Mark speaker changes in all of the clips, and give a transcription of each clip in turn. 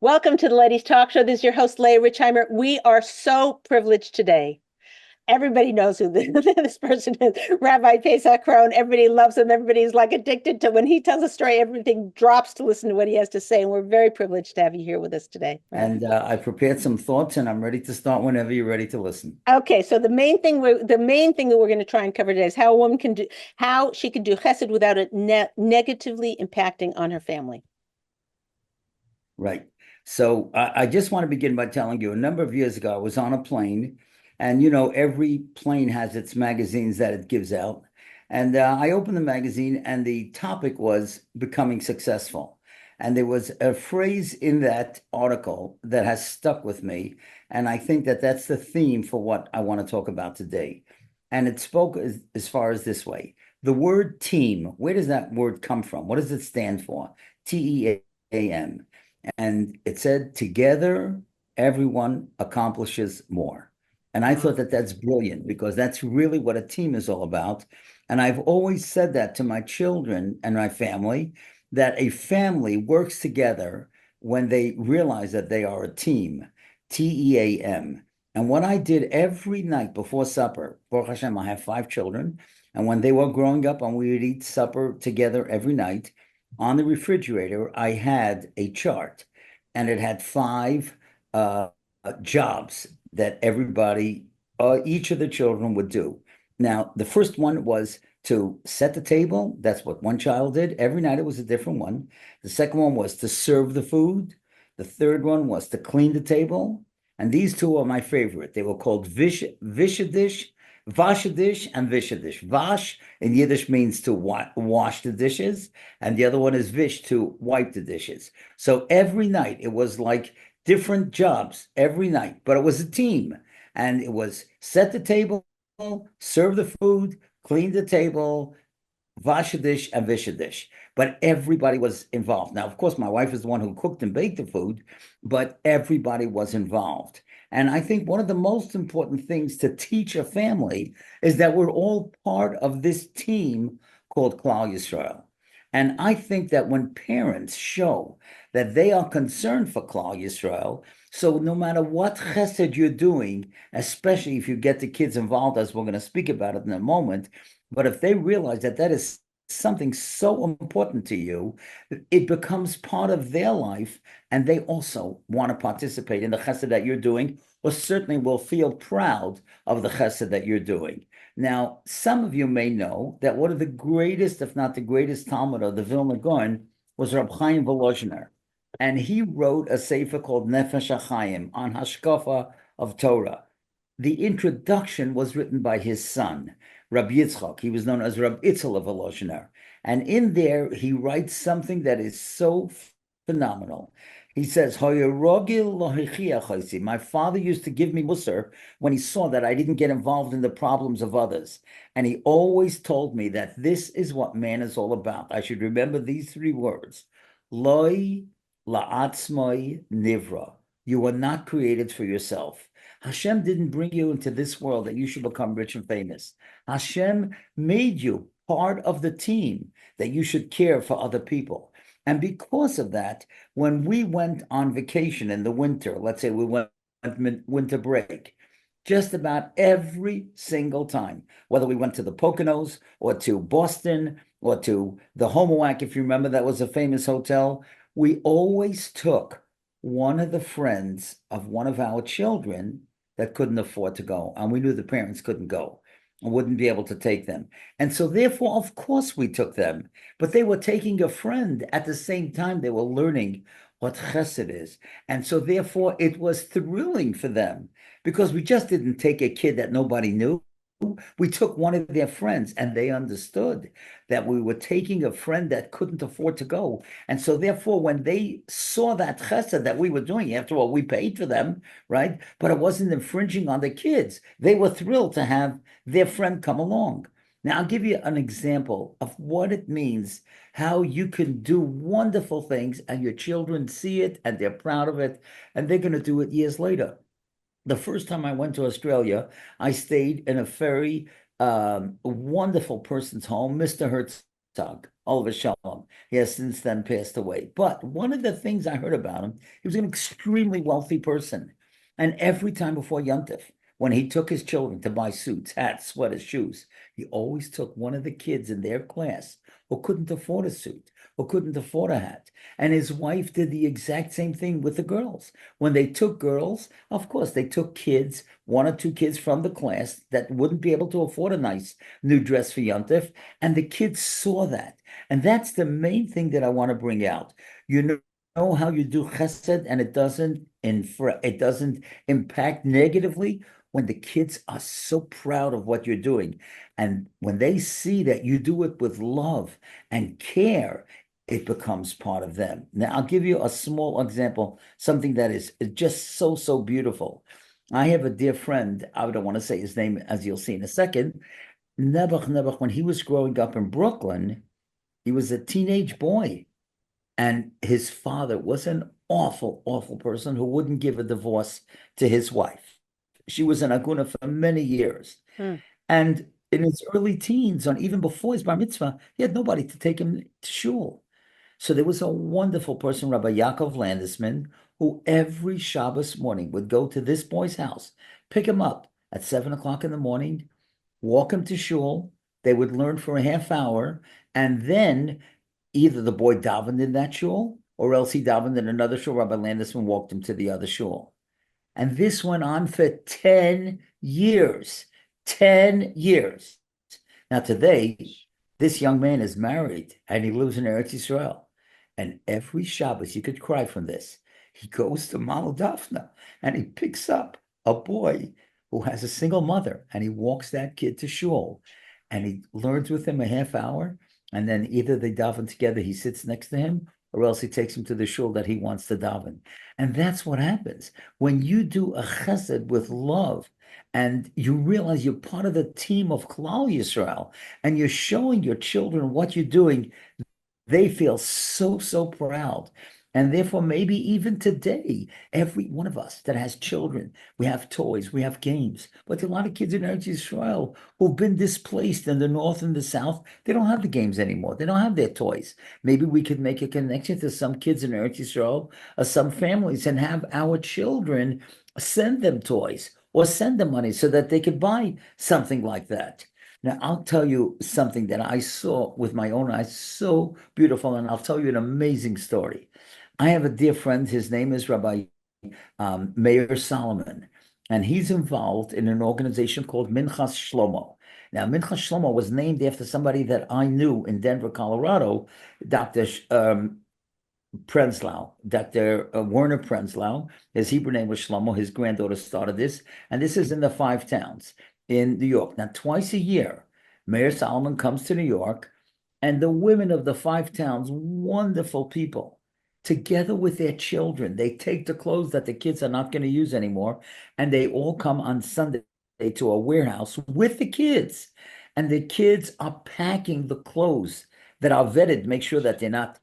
Speaker 1: Welcome to the Ladies Talk Show. This is your host, Leah Richeimer. We are so privileged today. Everybody knows who this person is, Rabbi Paysach Krohn. Everybody loves him. Everybody's like addicted to when he tells a story, everything drops to listen to what he has to say. And we're very privileged to have you here with us today.
Speaker 2: And I prepared some thoughts, and I'm ready to start whenever you're ready to listen.
Speaker 1: Okay, so the main thing that we're going to try and cover today is how a woman can do how she can do chesed without it negatively impacting on her family.
Speaker 2: Right. So I just want to begin by telling you a number of years ago, I was on a plane, and every plane has its magazines that it gives out. And I opened the magazine, and the topic was becoming successful. And there was a phrase in that article that has stuck with me. And I think that that's the theme for what I want to talk about today. And it spoke as far as this way. The word team, where does that word come from? What does it stand for? TEAM. And it said, together, everyone accomplishes more. And I thought that that's brilliant because that's really what a team is all about. And I've always said that to my children and my family, that a family works together when they realize that they are a team, TEAM. And what I did every night before supper, Baruch Hashem, I have 5 children. And when they were growing up and we would eat supper together every night, on the refrigerator, I had a chart, and it had 5 jobs that each of the children would do. Now, the first one was to set the table. That's what one child did. Every night it was a different one. The second one was to serve the food. The third one was to clean the table. And these two are my favorite. They were called Vishadish, Vashadish, and Vishadish. Vash in Yiddish means to wash the dishes, and the other one is Vish, to wipe the dishes. So every night it was like different jobs every night, but it was a team. And it was set the table, serve the food, clean the table, Vashadish and Vishadish. But everybody was involved. Now, of course, my wife is the one who cooked and baked the food, but everybody was involved. And I think one of the most important things to teach a family is that we're all part of this team called Klal Yisrael. And I think that when parents show that they are concerned for Klal Yisrael, so no matter what chesed you're doing, especially if you get the kids involved, as we're going to speak about it in a moment, but if they realize that that is something so important to you, it becomes part of their life, and they also want to participate in the chesed that you're doing, or certainly will feel proud of the chesed that you're doing. Now, some of you may know that one of the greatest, if not the greatest Talmud of the Vilna Gaon was Rabbi Chaim Volozhiner. And he wrote a sefer called Nefesh HaChaim on Hashkafa of Torah. The introduction was written by his son, Rabbi Yitzchak. He was known as Rabbi Itzel of Volozhiner. And in there, he writes something that is so phenomenal. He says, my father used to give me musar when he saw that I didn't get involved in the problems of others. And he always told me that this is what man is all about. I should remember these 3 words. Loi la'atzmai nivra. You are not created for yourself. Hashem didn't bring you into this world that you should become rich and famous. Hashem made you part of the team that you should care for other people. And because of that, when we went on vacation in the winter, let's say we went winter break, just about every single time, whether we went to the Poconos or to Boston or to the Homoac, if you remember, that was a famous hotel, we always took one of the friends of one of our children that couldn't afford to go. And we knew the parents couldn't go and wouldn't be able to take them. And so therefore, of course, we took them. But they were taking a friend at the same time they were learning what chesed is. And so therefore, it was thrilling for them because we just didn't take a kid that nobody knew. We took one of their friends, and they understood that we were taking a friend that couldn't afford to go. And so therefore, when they saw that chesed that we were doing, after all, we paid for them, right? But it wasn't infringing on the kids. They were thrilled to have their friend come along. Now, I'll give you an example of what it means, how you can do wonderful things, and your children see it, and they're proud of it, and they're going to do it years later. The first time I went to Australia, I stayed in a very wonderful person's home, Mr. Herzog. Oliver Shalom. He has since then passed away. But one of the things I heard about him, he was an extremely wealthy person. And every time before Yontif, when he took his children to buy suits, hats, sweaters, shoes, he always took one of the kids in their class who couldn't afford a suit, who couldn't afford a hat. And his wife did the exact same thing with the girls. When they took girls, of course, they took kids, one or two kids from the class that wouldn't be able to afford a nice new dress for Yontif. And the kids saw that. And that's the main thing that I want to bring out. You know how you do chesed and it doesn't impact negatively when the kids are so proud of what you're doing. And when they see that you do it with love and care, it becomes part of them. Now, I'll give you a small example, something that is just so, so beautiful. I have a dear friend, I don't want to say his name, as you'll see in a second. Nebuch, when he was growing up in Brooklyn, he was a teenage boy. And his father was an awful, awful person who wouldn't give a divorce to his wife. She was an aguna for many years. And in his early teens, and even before his bar mitzvah, he had nobody to take him to shul. So there was a wonderful person, Rabbi Yaakov Landesman, who every Shabbos morning would go to this boy's house, pick him up at 7 o'clock in the morning, walk him to shul. They would learn for a half hour, and then either the boy davened in that shul, or else he davened in another shul. Rabbi Landesman walked him to the other shul. And this went on for 10 years. 10 years. Now, today, this young man is married and he lives in Eretz Yisrael. And every Shabbos, you could cry from this. He goes to Mount Daphne and he picks up a boy who has a single mother and he walks that kid to shul and he learns with him a half hour. And then either they daven together, he sits next to him, or else he takes him to the shul that he wants to daven. And that's what happens. When you do a chesed with love and you realize you're part of the team of Klal Yisrael and you're showing your children what you're doing, they feel so, so proud. And therefore, maybe even today, every one of us that has children, we have toys, we have games. But there are a lot of kids in Eretz Yisrael who've been displaced in the north and the south. They don't have the games anymore. They don't have their toys. Maybe we could make a connection to some kids in Eretz Yisrael, or some families, and have our children send them toys or send them money so that they could buy something like that. Now, I'll tell you something that I saw with my own eyes, so beautiful, and I'll tell you an amazing story. I have a dear friend, his name is Rabbi Meir Solomon, and he's involved in an organization called Minchas Shlomo. Now, Minchas Shlomo was named after somebody that I knew in Denver, Colorado, Dr. Prenzlau, Dr. Werner Prenzlau. His Hebrew name was Shlomo. His granddaughter started this, and this is in the 5 towns in New York. Now, twice a year, Mayor Solomon comes to New York, and the women of the 5 towns, wonderful people, together with their children, they take the clothes that the kids are not going to use anymore, and they all come on Sunday to a warehouse with the kids, and the kids are packing the clothes that are vetted, make sure that they're not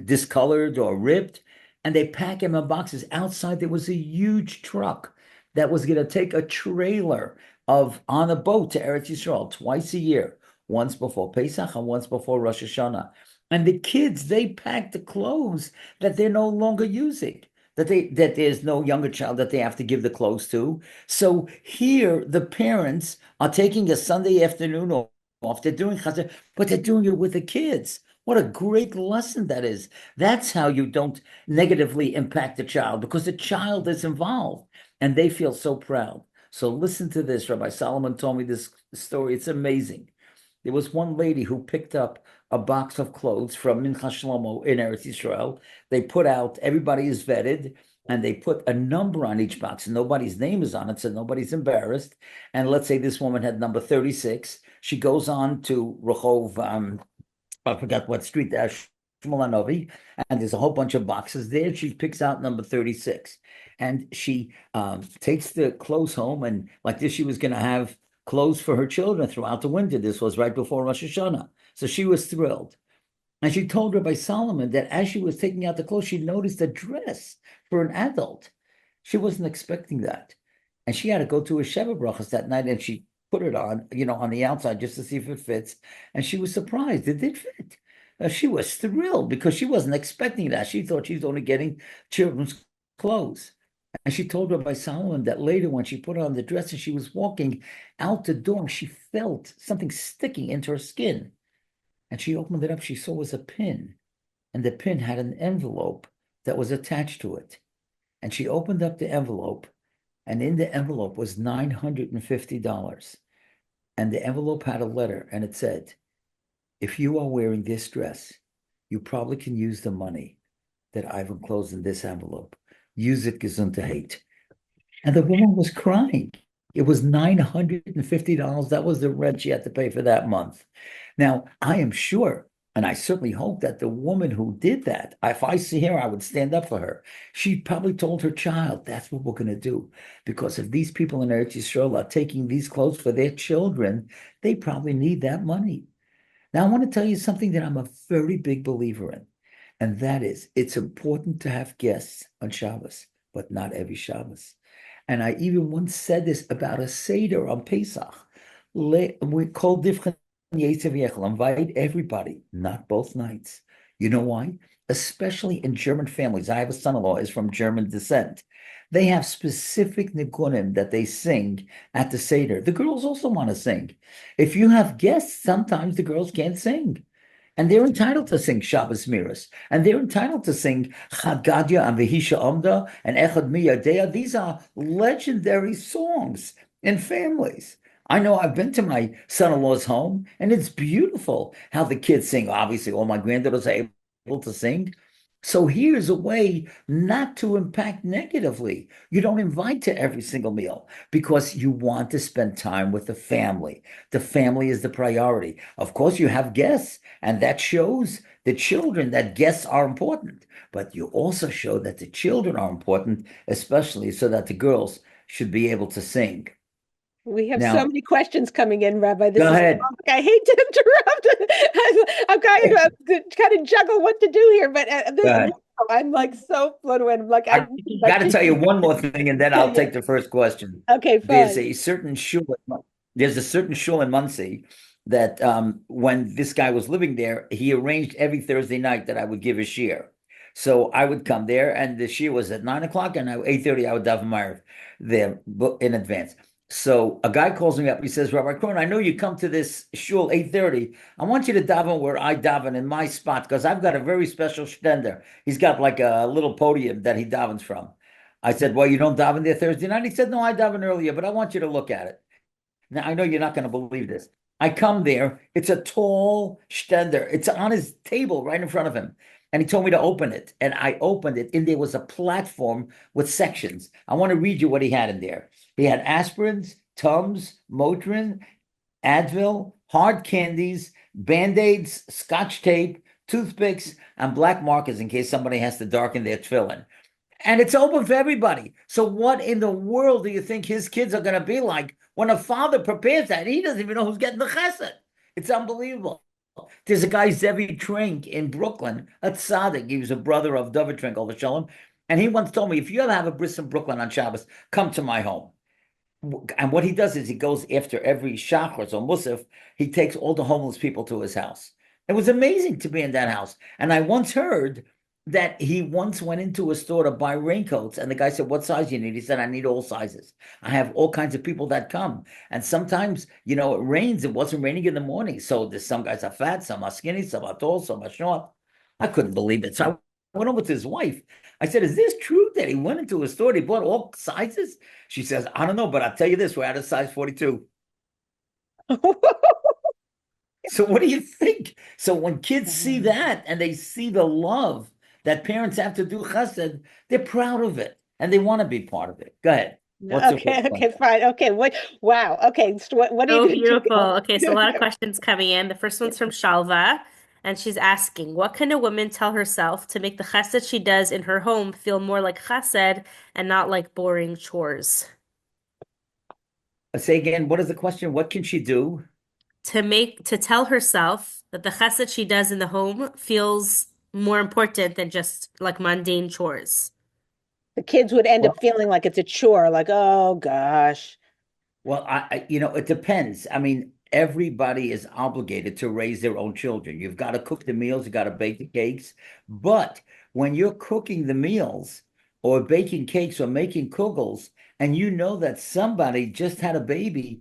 Speaker 2: discolored or ripped, and they pack them in boxes. Outside there was a huge truck that was going to take a trailer on a boat to Eretz Yisrael twice a year, once before Pesach and once before Rosh Hashanah. And the kids, they pack the clothes that they're no longer using, that there's no younger child that they have to give the clothes to. So here, the parents are taking a Sunday afternoon off. They're doing chazar, but they're doing it with the kids. What a great lesson that is. That's how you don't negatively impact the child, because the child is involved and they feel so proud. So listen to this. Rabbi Solomon told me this story. It's amazing. There was one lady who picked up a box of clothes from Minchas Shlomo in Eretz Yisrael. They put out, everybody is vetted, and they put a number on each box, and nobody's name is on it, so nobody's embarrassed. And let's say this woman had number 36. She goes on to Rehov, I forgot what street, Shmulanovi, and there's a whole bunch of boxes there. She picks out number 36, and she takes the clothes home, and like this, she was going to have clothes for her children throughout the winter. This was right before Rosh Hashanah. So she was thrilled. And she told Rabbi Solomon that as she was taking out the clothes, she noticed a dress for an adult. She wasn't expecting that. And she had to go to a Sheva Brachas that night, and she put it on, on the outside just to see if it fits. And she was surprised. It did fit. She was thrilled because she wasn't expecting that. She thought she was only getting children's clothes. And she told Rabbi Solomon that later when she put on the dress and she was walking out the door, she felt something sticking into her skin. And she opened it up. She saw it was a pin. And the pin had an envelope that was attached to it. And she opened up the envelope, and in the envelope was $950. And the envelope had a letter, and it said, if you are wearing this dress, you probably can use the money that I've enclosed in this envelope. Use it gesundheit. And the woman was crying. It was $950. That was the rent she had to pay for that month. Now, I am sure, and I certainly hope that the woman who did that, if I see her, I would stand up for her. She probably told her child, that's what we're going to do. Because if these people in Eretz Yisrael are taking these clothes for their children, they probably need that money. Now, I want to tell you something that I'm a very big believer in, and that is it's important to have guests on Shabbos, but not every Shabbos. And I even once said this about a Seder on Pesach. We call different invite everybody, not both nights. You know why? Especially in German families. I have a son-in-law is from German descent. They have specific nigunim that they sing at the Seder. The girls also want to sing. If you have guests, sometimes the girls can't sing. And they're entitled to sing Shabbos Miras. And they're entitled to sing Chagadia and Vehisha Amda and Echad Miyadea. These are legendary songs in families. I know I've been to my son-in-law's home, and it's beautiful how the kids sing. Obviously, all my granddaughters are able to sing. So here's a way not to impact negatively. You don't invite to every single meal because you want to spend time with the family. The family is the priority. Of course, you have guests, and that shows the children that guests are important. But you also show that the children are important, especially so that the girls should be able to sing.
Speaker 1: We have so
Speaker 2: Now,
Speaker 1: many questions coming in, Rabbi. This
Speaker 2: go
Speaker 1: is,
Speaker 2: ahead.
Speaker 1: I hate to interrupt. I'm kind of juggle what to do here, but
Speaker 2: Go ahead.
Speaker 1: I'm like so fluent. I'm like,
Speaker 2: I got to tell you one more thing, and then I'll
Speaker 1: yeah.
Speaker 2: take the first question.
Speaker 1: Okay,
Speaker 2: There's
Speaker 1: fine.
Speaker 2: a certain shul. There's a certain shul in Muncie that when this guy was living there, he arranged every Thursday night that I would give a shir. So I would come there, and the shir was at 9 o'clock, and 8:30 I would daven Ma'ariv there in advance. So a guy calls me up. He says, Rabbi Krohn, I know you come to this shul 8:30. I want you to daven where I daven in my spot because I've got a very special shtender. He's got like a little podium that he davens from. I said, well, you don't daven there Thursday night? He said, no, I daven earlier, but I want you to look at it. Now, I know you're not going to believe this. I come there. It's a tall stender. It's on his table right in front of him. And he told me to open it. And I opened it, and there was a platform with sections. I want to read you what he had in there. He had aspirins, Tums, Motrin, Advil, hard candies, Band-Aids, Scotch tape, toothpicks, and black markers in case somebody has to darken their tefillin. And it's open for everybody. So what in the world do you think his kids are going to be like when a father prepares that? He doesn't even know who's getting the chesed. It's unbelievable. There's a guy, Zevi Trink, in Brooklyn, a tzaddik. He was a brother of David Trink, all the shalom. And he once told me, if you ever have a bris in Brooklyn on Shabbos, come to my home. And what he does is he goes after every shachar or musaf, he takes all the homeless people to his house. It was amazing to be in that house. And I once heard that he once went into a store to buy raincoats, and the guy said, what size you need? He said, I need all sizes. I have all kinds of people that come. And sometimes, it rains. It wasn't raining in the morning. So there's some guys are fat, some are skinny, some are tall, some are short. I couldn't believe it. So I went over to his wife. I said, is this true that he went into a store, he bought all sizes? She says, I don't know, but I'll tell you this, we're out of size 42. So what do you think? So when kids see that and they see the love that parents have to do chesed, they're proud of it and they want to be part of it. Go ahead. What's the first
Speaker 1: Okay,
Speaker 2: one?
Speaker 1: fine. Okay, wow. Okay, so what do
Speaker 3: So
Speaker 1: you do?
Speaker 3: beautiful. Okay, so a lot of questions coming in. The first one's from Shalva, and she's asking, what can a woman tell herself to make the chesed she does in her home feel more like chesed and not like boring chores?
Speaker 2: Say again, what is the question? What can she do?
Speaker 3: To tell herself that the chesed she does in the home feels more important than just like mundane chores.
Speaker 1: The kids would end up
Speaker 2: Well,
Speaker 1: feeling like it's a chore, like, oh gosh.
Speaker 2: Well, it depends. I mean, everybody is obligated to raise their own children. You've got to cook the meals, you got to bake the cakes. But when you're cooking the meals or baking cakes or making kugels, and you know that somebody just had a baby,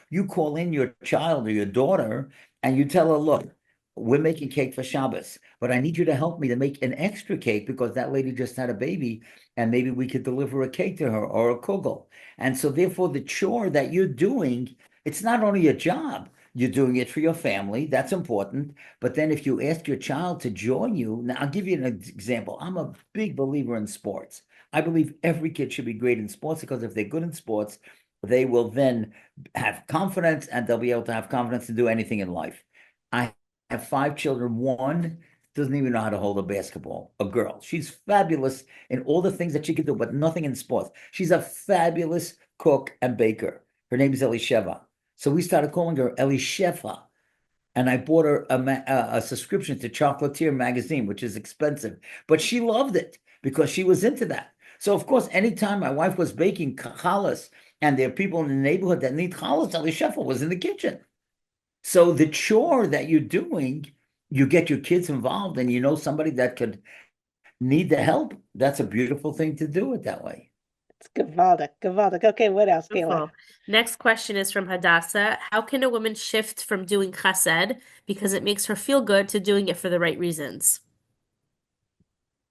Speaker 2: you call in your child or your daughter and you tell her, look, we're making cake for Shabbos, but I need you to help me to make an extra cake because that lady just had a baby and maybe we could deliver a cake to her or a kugel. And so therefore the chore that you're doing, it's not only a job, you're doing it for your family. That's important. But then if you ask your child to join you, now I'll give you an example. I'm a big believer in sports. I believe every kid should be great in sports because if they're good in sports, they will then have confidence and they'll be able to have confidence to do anything in life. I have 5 children. One doesn't even know how to hold a basketball, a girl. She's fabulous in all the things that she can do, but nothing in sports. She's a fabulous cook and baker. Her name is Elisheva. So we started calling her Elisheva. And I bought her a subscription to Chocolatier magazine, which is expensive, but she loved it because she was into that. So of course, anytime my wife was baking challahs and there are people in the neighborhood that need challahs, Elisheva was in the kitchen. So the chore that you're doing, you get your kids involved and you know somebody that could need the help. That's a beautiful thing to do it that way.
Speaker 1: It's gewaldic, gewaldic. Okay, what else, Kayla?
Speaker 3: Beautiful. Next question is from Hadassah. How can a woman shift from doing chesed because it makes her feel good to doing it for the right reasons?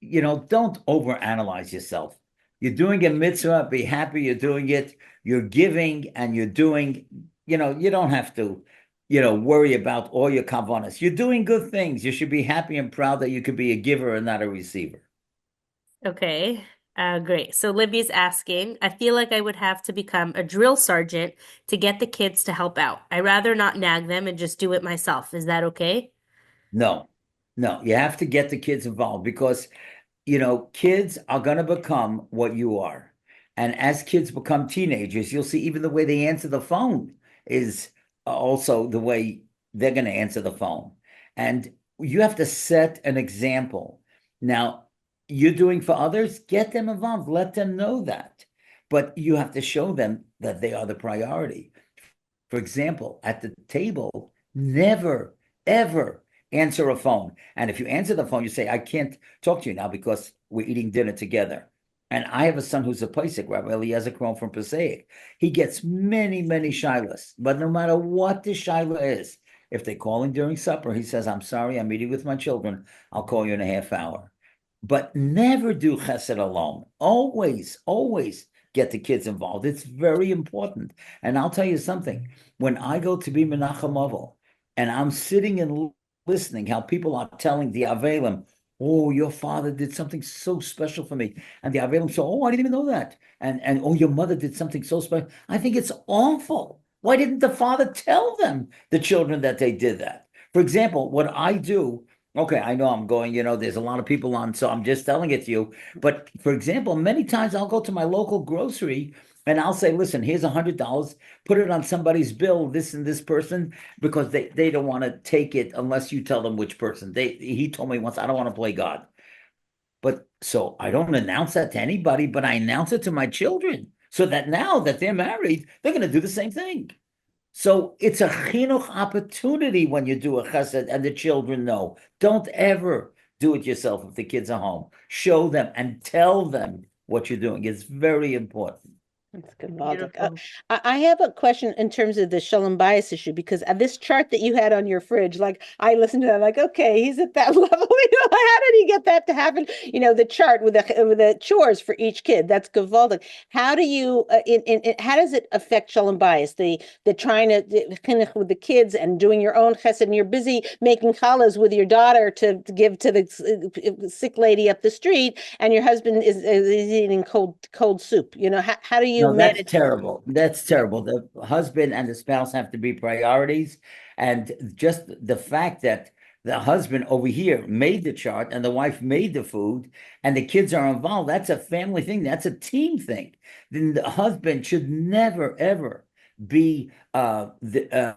Speaker 2: Don't overanalyze yourself. You're doing a mitzvah, be happy you're doing it. You're giving and you're doing, you don't have to, worry about all your kavanas. You're doing good things. You should be happy and proud that you could be a giver and not a receiver.
Speaker 3: Okay, great. So Libby's asking, I feel like I would have to become a drill sergeant to get the kids to help out. I rather not nag them and just do it myself. Is that okay?
Speaker 2: No, no, you have to get the kids involved because kids are going to become what you are. And as kids become teenagers, you'll see even the way they answer the phone is also the way they're going to answer the phone. And you have to set an example. Now, you're doing for others, get them involved, let them know that. But you have to show them that they are the priority. For example, at the table, never, ever answer a phone. And if you answer the phone, you say, I can't talk to you now because we're eating dinner together. And I have a son who's a Paysach, Rabbi Paysach Krohn from Passaic. He gets many, many shilas. But no matter what the shilah is, if they call him during supper, he says, I'm sorry, I'm eating with my children. I'll call you in a half hour. But never do chesed alone. Always, always get the kids involved. It's very important. And I'll tell you something. When I go to be Menachem Ovel, and I'm sitting and listening how people are telling the Avelim, oh, your father did something so special for me. And the Avelim say, oh, I didn't even know that. And oh, your mother did something so special. I think it's awful. Why didn't the father tell them, the children, that they did that? For example, what I do, okay, I know I'm going, there's a lot of people on, so I'm just telling it to you. But for example, many times I'll go to my local grocery and I'll say, listen, here's $100, put it on somebody's bill, this and this person, because they don't want to take it unless you tell them which person. He told me once, I don't want to play God. But so I don't announce that to anybody, but I announce it to my children so that now that they're married, they're going to do the same thing. So it's a chinuch opportunity when you do a chesed and the children know. Don't ever do it yourself if the kids are home. Show them and tell them what you're doing. It's very important.
Speaker 1: That's good.
Speaker 3: Beautiful.
Speaker 1: I have a question in terms of the shalom bias issue because this chart that you had on your fridge, like I listened to that, like, okay, he's at that level. How did he get that to happen? The chart with the chores for each kid. That's gewaldic. How do you how does it affect shalom bias? The trying to chinuch with the kids and doing your own chesed, and you're busy making challahs with your daughter to give to the sick lady up the street, and your husband is eating cold soup. How do you
Speaker 2: No, that's
Speaker 1: manage?
Speaker 2: terrible. That's terrible. The husband and the spouse have to be priorities. And just the fact that the husband over here made the chart and the wife made the food and the kids are involved, that's a family thing. That's a team thing. Then the husband should never, ever be the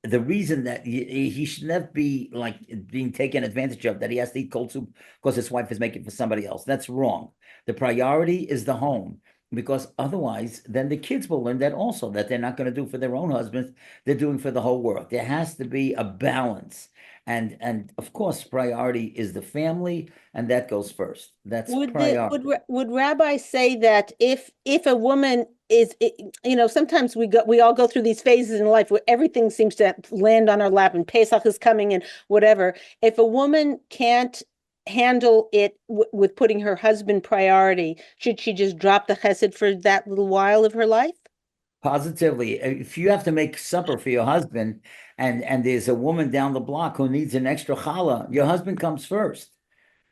Speaker 2: reason that he should never be like being taken advantage of, that he has to eat cold soup because his wife is making it for somebody else. That's wrong. The priority is the home. because otherwise, then the kids will learn that also, that they're not going to do for their own husbands, they're doing for the whole world. There has to be a balance. And of course, priority is the family, and that goes first. That's priority.
Speaker 1: Would rabbis say that if a woman is, sometimes we all go through these phases in life where everything seems to land on our lap and Pesach is coming and whatever. If a woman can't handle it with putting her husband priority, should she just drop the chesed for that little while of her life?
Speaker 2: Positively, if you have to make supper for your husband, and there's a woman down the block who needs an extra challah, your husband comes first,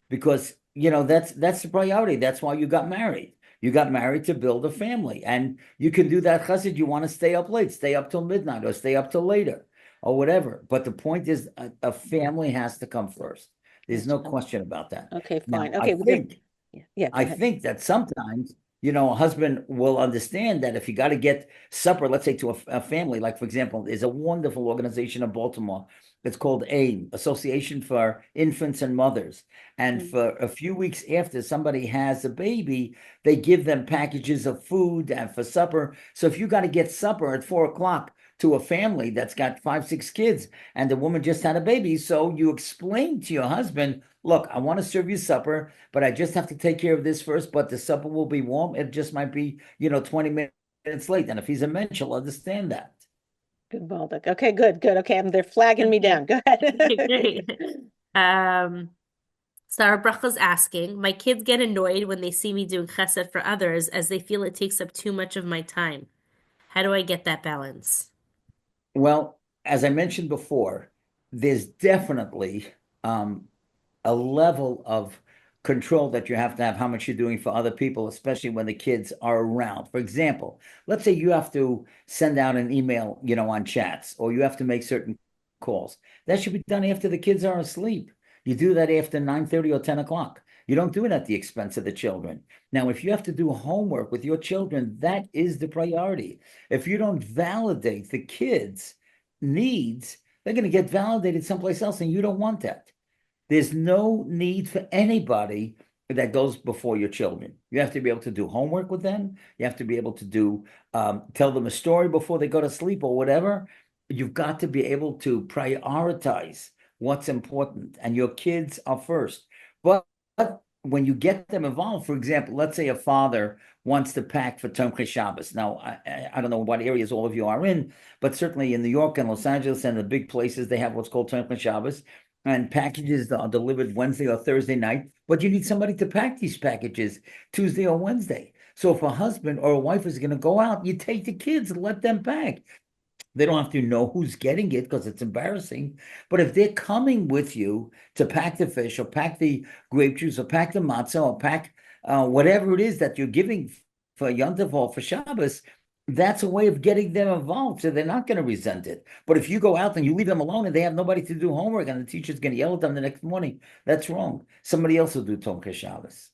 Speaker 2: because that's the priority. That's why you got married. You got married to build a family, and you can do that chesed. You want to stay up late, stay up till midnight, or stay up till later, or whatever. But the point is, a family has to come first. There's no question about that.
Speaker 1: Okay,
Speaker 2: Now,
Speaker 1: fine. Okay, go
Speaker 2: I
Speaker 1: ahead.
Speaker 2: think that sometimes, a husband will understand that if you got to get supper, let's say to a family, like for example, there's a wonderful organization in Baltimore. It's called AIM, Association for Infants and Mothers. And for a few weeks after somebody has a baby, they give them packages of food and for supper. So if you got to get supper at 4 o'clock to a family that's got 5, 6 kids, and the woman just had a baby, so you explain to your husband, look, I want to serve you supper, but I just have to take care of this first, but the supper will be warm. It just might be, 20 minutes late. And if he's a mensch, he'll understand that.
Speaker 1: Good, Baltic. Okay, good. Okay, they're flagging me down. Go ahead.
Speaker 3: Great. Sarah Bracha's asking, my kids get annoyed when they see me doing chesed for others as they feel it takes up too much of my time. How do I get that balance?
Speaker 2: Well, as I mentioned before, there's definitely a level of control that you have to have how much you're doing for other people, especially when the kids are around. For example, let's say you have to send out an email, on chats, or you have to make certain calls. That should be done after the kids are asleep. You do that after 9:30 or 10 o'clock. You don't do it at the expense of the children. Now, if you have to do homework with your children, that is the priority. If you don't validate the kids' needs, they're going to get validated someplace else, and you don't want that. There's no need for anybody that goes before your children. You have to be able to do homework with them. You have to be able to tell them a story before they go to sleep or whatever. You've got to be able to prioritize what's important, and your kids are first. But when you get them involved, for example, let's say a father wants to pack for Tomchei Shabbos. Now, I don't know what areas all of you are in, but certainly in New York and Los Angeles and the big places, they have what's called Tomchei Shabbos, and packages are delivered Wednesday or Thursday night, but you need somebody to pack these packages Tuesday or Wednesday. So if a husband or a wife is going to go out, you take the kids and let them pack. They don't have to know who's getting it because it's embarrassing. But if they're coming with you to pack the fish or pack the grape juice or pack the matzah or pack whatever it is that you're giving for Yom Tov or for Shabbos, that's a way of getting them involved, so they're not going to resent it. But if you go out and you leave them alone and they have nobody to do homework and the teacher's going to yell at them the next morning, that's wrong. Somebody else will do Tomchei Shabbos.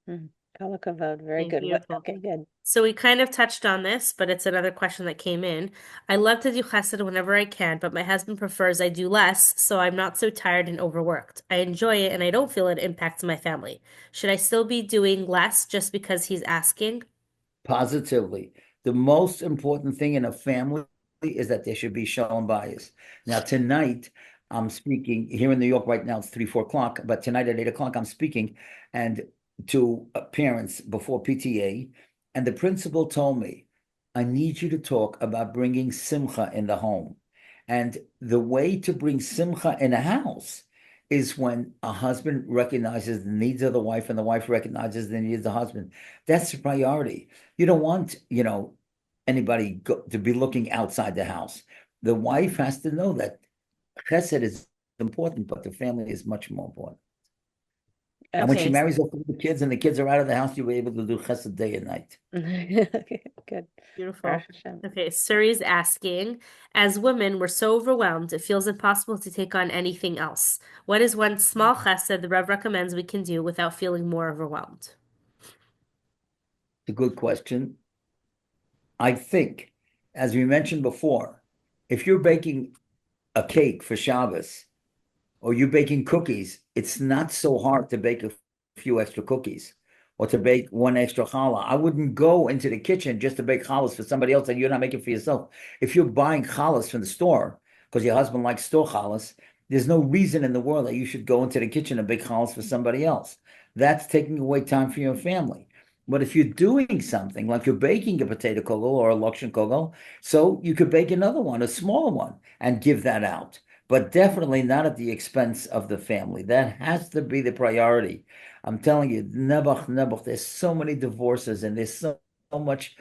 Speaker 1: Kol hakavod. Very good. Okay, good.
Speaker 3: So we kind of touched on this, but it's another question that came in. I love to do chesed whenever I can, but my husband prefers I do less, so I'm not so tired and overworked. I enjoy it and I don't feel it impacts my family. Should I still be doing less just because he's asking?
Speaker 2: Positively. The most important thing in a family is that there should be shalom bayis. Now, tonight, I'm speaking here in New York right now, it's 3, 4 o'clock, but tonight at 8 o'clock, I'm speaking and to parents before PTA. And the principal told me, I need you to talk about bringing simcha in the home. And the way to bring simcha in a house is when a husband recognizes the needs of the wife and the wife recognizes the needs of the husband. That's the priority. You don't want, anybody to be looking outside the house. The wife has to know that chesed is important, but the family is much more important. And when she marries off the kids and the kids are out of the house, you'll be able to do chesed day and night.
Speaker 1: Okay, good.
Speaker 3: Beautiful. Okay, Suri's asking, as women, we're so overwhelmed, it feels impossible to take on anything else. What is one small chesed the Rev recommends we can do without feeling more overwhelmed?
Speaker 2: It's a good question. I think, as we mentioned before, if you're baking a cake for Shabbos or you're baking cookies, it's not so hard to bake a few extra cookies. or to bake one extra challah. I wouldn't go into the kitchen just to bake challahs for somebody else and you're not making for yourself. If you're buying challahs from the store because your husband likes store challahs, there's no reason in the world that you should go into the kitchen and bake challahs for somebody else. That's taking away time for your family. But if you're doing something like you're baking a potato kugel or a lokshen kugel, so you could bake another one, a smaller one, and give that out. But definitely not at the expense of the family. That has to be the priority. I'm telling you, nebuch, there's so many divorces and there's so much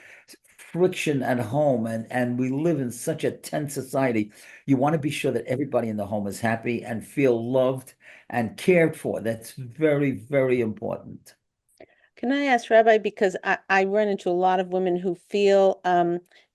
Speaker 2: friction at home, and we live in such a tense society. You want to be sure that everybody in the home is happy and feel loved and cared for. That's very, very important.
Speaker 1: Can I ask, Rabbi, because I run into a lot of women who feel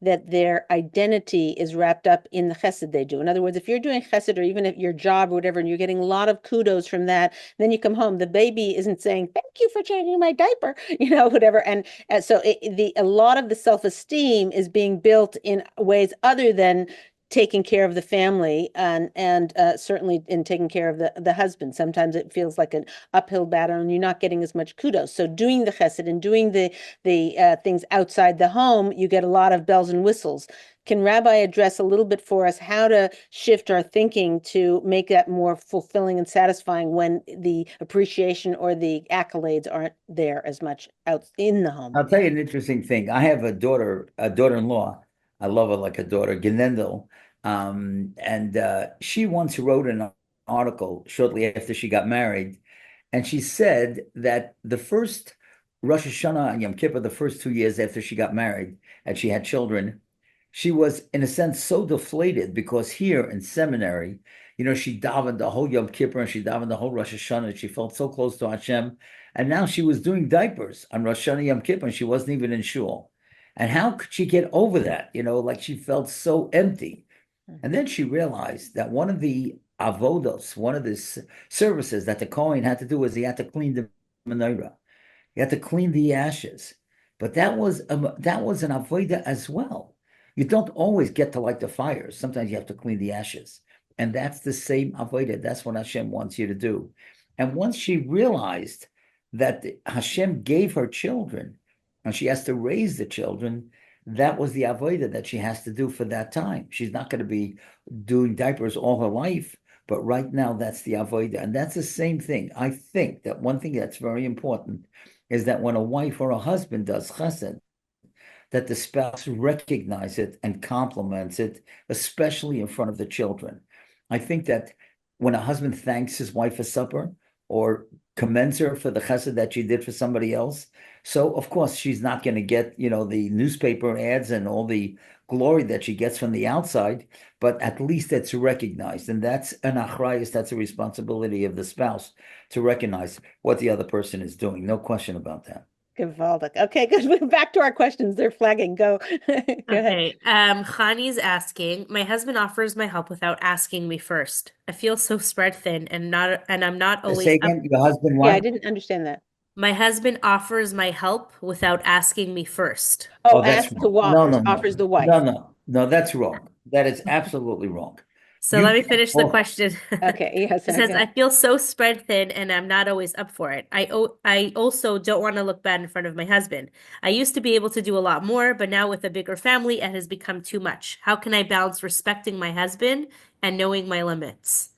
Speaker 1: that their identity is wrapped up in the chesed they do. In other words, if you're doing chesed or even if your job or whatever, and you're getting a lot of kudos from that, then you come home, the baby isn't saying, thank you for changing my diaper, whatever. And so a lot of the self-esteem is being built in ways other than taking care of the family and certainly in taking care of the husband. Sometimes it feels like an uphill battle and you're not getting as much kudos. So doing the chesed and doing the things outside the home, you get a lot of bells and whistles. Can Rabbi address a little bit for us how to shift our thinking to make that more fulfilling and satisfying when the appreciation or the accolades aren't there as much out in the home?
Speaker 2: I'll tell you an interesting thing. I have a daughter-in-law. I love her like a daughter, Genendel. And she once wrote an article shortly after she got married, and she said that the first Rosh Hashanah and Yom Kippur, the first 2 years after she got married and she had children, she was, in a sense, so deflated because here in seminary, she davened the whole Yom Kippur and she davened the whole Rosh Hashanah, and she felt so close to Hashem. And now she was doing diapers on Rosh Hashanah Yom Kippur, and she wasn't even in shul. And how could she get over that? Like she felt so empty. And then she realized that one of the avodos, one of the services that the Kohen had to do was he had to clean the menorah. He had to clean the ashes. But that was an avodah as well. You don't always get to light the fires. Sometimes you have to clean the ashes. And that's the same avodah. That's what Hashem wants you to do. And once she realized that Hashem gave her children and she has to raise the children, that was the avodah that she has to do for that time. She's not going to be doing diapers all her life, but right now that's the avodah. And that's the same thing. I think that one thing that's very important is that when a wife or a husband does chesed, that the spouse recognizes it and compliments it, especially in front of the children. I think that when a husband thanks his wife for supper or commends her for the chesed that she did for somebody else, so of course she's not going to get, the newspaper ads and all the glory that she gets from the outside, but at least it's recognized. And that's an achrayus, that's a responsibility of the spouse to recognize what the other person is doing. No question about that.
Speaker 1: Gewaldig. Okay, good. We're back to our questions. They're flagging. Go. Go ahead.
Speaker 3: Okay. Khani's asking, my husband offers my help without asking me first. I feel so spread thin and I'm not always
Speaker 2: Say
Speaker 3: up.
Speaker 2: again, your husband
Speaker 1: Yeah, I
Speaker 2: what?
Speaker 1: didn't understand that.
Speaker 3: My husband offers my help without asking me first.
Speaker 1: Oh,
Speaker 2: Oh, that's
Speaker 1: ask the
Speaker 2: wrong. No, no, no,
Speaker 1: offers the
Speaker 2: no,
Speaker 1: wife.
Speaker 2: no, no, that's wrong. That is absolutely wrong.
Speaker 3: So
Speaker 2: You
Speaker 3: let me
Speaker 2: can't
Speaker 3: finish the
Speaker 2: offer.
Speaker 3: question.
Speaker 1: Okay, yes,
Speaker 3: It says,
Speaker 1: okay.
Speaker 3: I feel so spread thin and I'm not always up for it. I also don't want to look bad in front of my husband. I used to be able to do a lot more, but now with a bigger family, it has become too much. How can I balance respecting my husband and knowing my limits?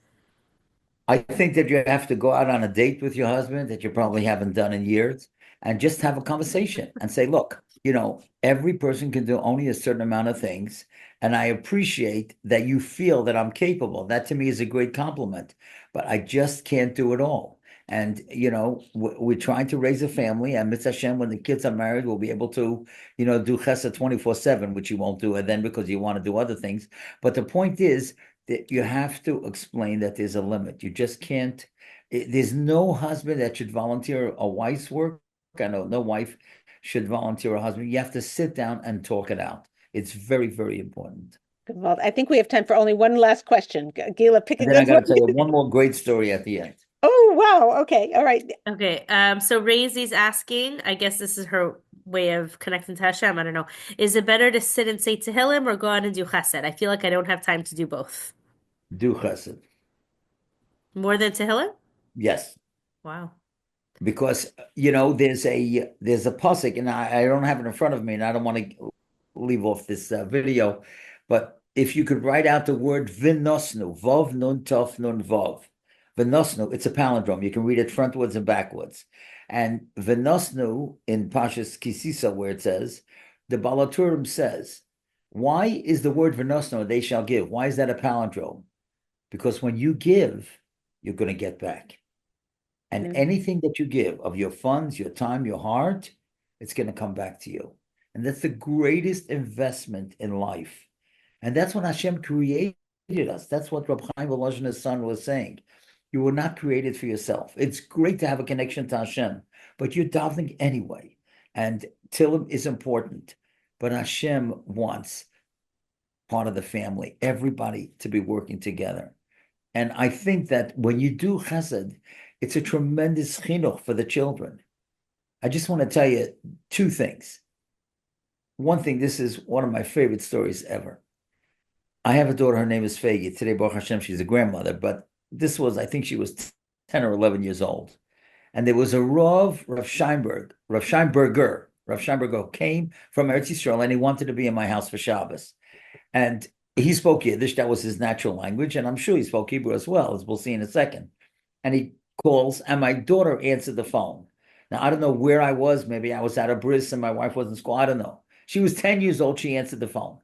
Speaker 2: I think that you have to go out on a date with your husband that you probably haven't done in years and just have a conversation and say, look, every person can do only a certain amount of things. And I appreciate that you feel that I'm capable. That to me is a great compliment, but I just can't do it all. And, we're trying to raise a family, and Mitzvah Hashem, when the kids are married, we'll be able to, do chesed 24/7, which you won't do, and then because you want to do other things. But the point is, that you have to explain that there's a limit. You just can't. There's no husband that should volunteer a wife's work. I know no wife should volunteer a husband. You have to sit down and talk it out. It's very, very important.
Speaker 1: Well, I think we have time for only one last question. Gila, pick a
Speaker 2: And then I
Speaker 1: good
Speaker 2: got
Speaker 1: one.
Speaker 2: to tell you one more great story at the end.
Speaker 1: Oh, wow. Okay. All right.
Speaker 3: Okay, so Raisy's asking, I guess this is her way of connecting to Hashem, I don't know. Is it better to sit and say Tehillim or go out and do Chesed? I feel like I don't have time to do both.
Speaker 2: Do chesed.
Speaker 3: More than Tehillim?
Speaker 2: Yes.
Speaker 3: Wow.
Speaker 2: because there's a pasuk, and I don't have it in front of me, and I don't want to leave off this video, but if you could write out the word vinosnu, vav nun tov nun vav, vinosnu, it's a palindrome. You can read it frontwards and backwards. And vinosnu in Pashas Kisisa, where it says, the Balaturim says, why is the word vinosnu, they shall give? Why is that a palindrome? Because when you give, you're going to get back. And anything that you give of your funds, your time, your heart, it's going to come back to you. And that's the greatest investment in life. And that's when Hashem created us. That's what Rabbi Chaim Volozhin's son was saying. You were not created for yourself. It's great to have a connection to Hashem, but you're davening anyway. And Tehillim is important. But Hashem wants part of the family, everybody to be working together. And I think that when you do chesed, it's a tremendous chinuch for the children. I just want to tell you two things. One thing, this is one of my favorite stories ever. I have a daughter, her name is Fegi. Today, Baruch Hashem, she's a grandmother, but this was, I think she was 10 or 11 years old. And there was a Rav Sheinberger came from Eretz Yisrael, and he wanted to be in my house for Shabbos. And he spoke Yiddish, that was his natural language, and I'm sure he spoke Hebrew as well, as we'll see in a second. And he calls, and my daughter answered the phone. Now, I don't know where I was. Maybe I was at a bris and my wife was in school. I don't know. She was 10 years old. She answered the phone.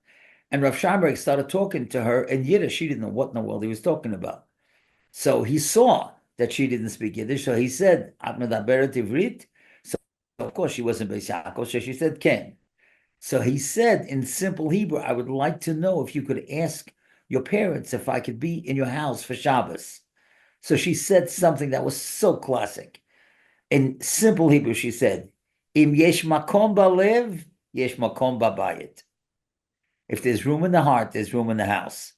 Speaker 2: And Rav Sheinberg started talking to her in Yiddish. She didn't know what in the world he was talking about. So he saw that she didn't speak Yiddish. So he said, "At medaberet ivrit?" So of course she wasn't Beis Yaakov. So she said, "Ken." So he said in simple Hebrew, "I would like to know if you could ask your parents if I could be in your house for Shabbos." So she said something that was so classic. In simple Hebrew, she said, "Im yesh makom balev, yesh makom babayit." If there's room in the heart, there's room in the house.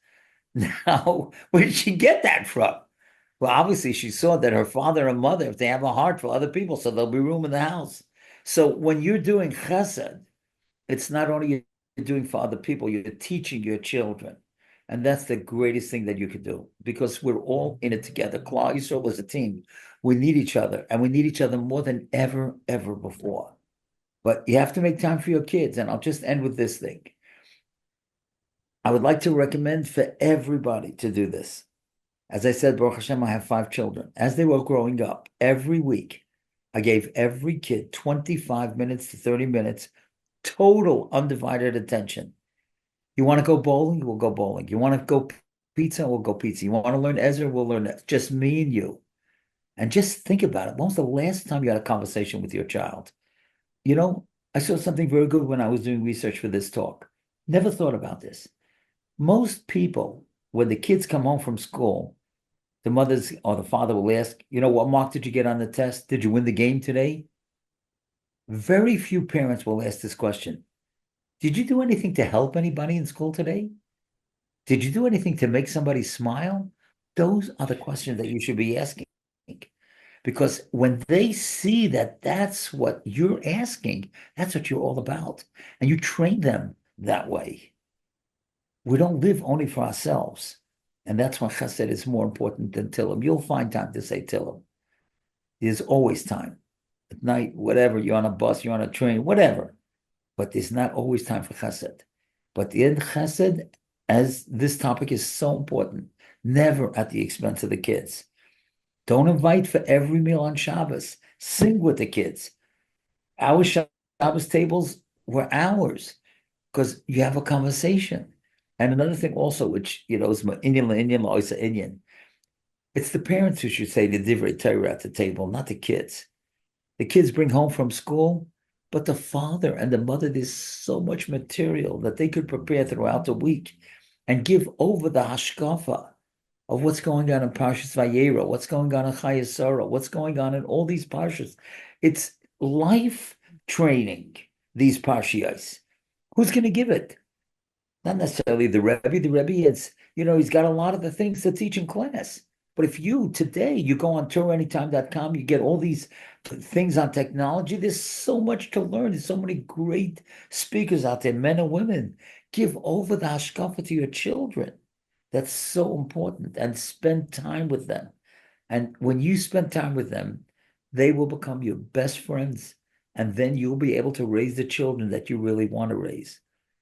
Speaker 2: Now, where did she get that from? Well, obviously, she saw that her father and mother, if they have a heart for other people, so there'll be room in the house. So when you're doing chesed, it's not only you're doing for other people, you're teaching your children. And that's the greatest thing that you could do, because we're all in it together. Klal Yisrael was a team. We need each other, and we need each other more than ever before. But you have to make time for your kids. And I'll just end with this thing. I would like to recommend for everybody to do this. As I said, Baruch Hashem, I have 5 children. As they were growing up, every week, I gave every kid 25 minutes to 30 minutes, total undivided attention. You want to go bowling? We'll go bowling. You want to go pizza? We'll go pizza. You want to learn Ezra? We'll learn that. Just me and you. And just think about it. When was the last time you had a conversation with your child? I saw something very good when I was doing research for this talk. Never thought about this. Most people, when the kids come home from school, the mothers or the father will ask, what mark did you get on the test? Did you win the game today? Very few parents will ask this question. Did you do anything to help anybody in school today? Did you do anything to make somebody smile? Those are the questions that you should be asking. Because when they see that that's what you're asking, that's what you're all about. And you train them that way. We don't live only for ourselves. And that's why Chesed is more important than Tehillim. You'll find time to say Tehillim. There's always time. At night, whatever, you're on a bus, you're on a train, whatever. But there's not always time for Chesed. But in Chesed, as this topic is so important, never at the expense of the kids. Don't invite for every meal on Shabbos. Sing with the kids. Our Shabbos tables were ours because you have a conversation. And another thing also, which, is Indian, it's the parents who should say the Divrei Torah at the table, not the kids. The kids bring home from school, but the father and the mother, there's so much material that they could prepare throughout the week and give over the hashkafa of what's going on in Parshas Vayera, what's going on in Chayei Sarah, what's going on in all these parshas. It's life training, these parshiyos. Who's going to give it? Not necessarily the Rebbe. The Rebbe is, he's got a lot of the things to teach in class. But if you go on TorahAnytime.com, you get all these things on technology. There's so much to learn. There's so many great speakers out there, men and women. Give over the hashkafa to your children. That's so important. And spend time with them. And when you spend time with them, they will become your best friends. And then you'll be able to raise the children that you really want to raise.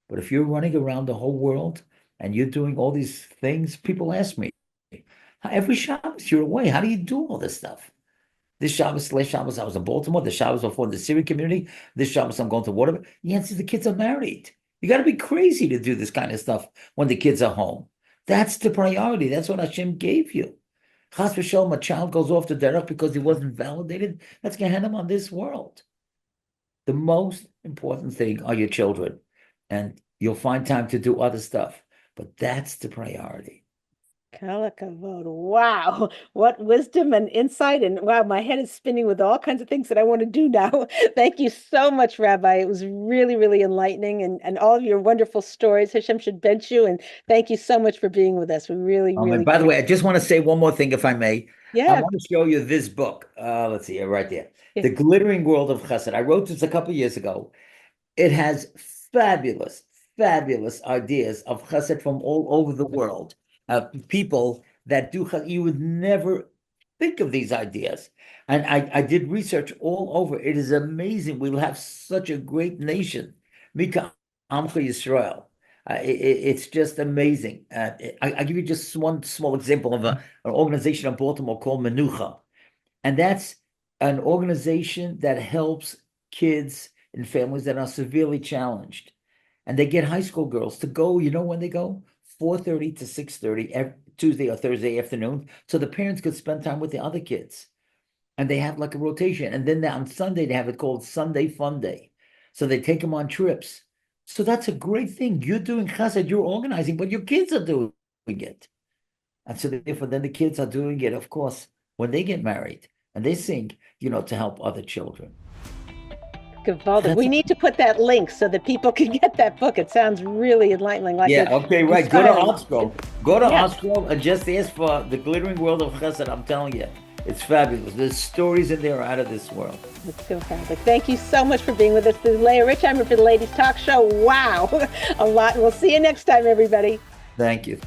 Speaker 2: But if you're running around the whole world and you're doing all these things, people ask me, every Shabbos you're away. How do you do all this stuff? This Shabbos, last Shabbos, I was in Baltimore. The Shabbos before the Syrian community. This Shabbos, I'm going to Waterbury. The answer is the kids are married. You got to be crazy to do this kind of stuff when the kids are home. That's the priority. That's what Hashem gave you. Chas v'shalom, a child goes off the derech because he wasn't validated. That's Gehenna on this world. The most important thing are your children. And you'll find time to do other stuff. But that's the priority.
Speaker 1: Kala kavod. Wow, what wisdom and insight. And wow, my head is spinning with all kinds of things that I want to do now. Thank you so much, Rabbi. It was really, really enlightening, and all of your wonderful stories. Hashem should bench you. And thank you so much for being with us. We really, really.
Speaker 2: And by the way, I just want to say one more thing, if I may.
Speaker 1: Yeah.
Speaker 2: I want to show you this book. Let's see, right there.
Speaker 1: Yeah.
Speaker 2: The Glittering World of Chesed. I wrote this a couple of years ago. It has fabulous, fabulous ideas of Chesed from all over the world. People that do Chesed. You would never think of these ideas. And I did research all over. It is amazing. We'll have such a great nation. Mika Amcha Yisrael. It's just amazing. I give you just one small example of an organization in Baltimore called Menucha. And that's an organization that helps kids in families that are severely challenged. And they get high school girls to go, you know when they go? 4:30 to 6:30 Tuesday or Thursday afternoon, so the parents could spend time with the other kids. And they have like a rotation. And then on Sunday, they have it called Sunday Fun Day. So they take them on trips. So that's a great thing. You're doing chesed, you're organizing, but your kids are doing it. And so therefore, then the kids are doing it, of course, when they get married and they sing, to help other children.
Speaker 1: Gavaldic. We need to put that link so that people can get that book. It sounds really enlightening. Like
Speaker 2: okay, right. Go to Artscroll. Go to Artscroll and just ask for The Glittering World of Chesed. I'm telling you, it's fabulous. There's stories in there out of this world.
Speaker 1: It's so fabulous. Thank you so much for being with us. This is Leah Richeimer for the Ladies Talk Show. Wow, a lot. We'll see you next time, everybody.
Speaker 2: Thank you.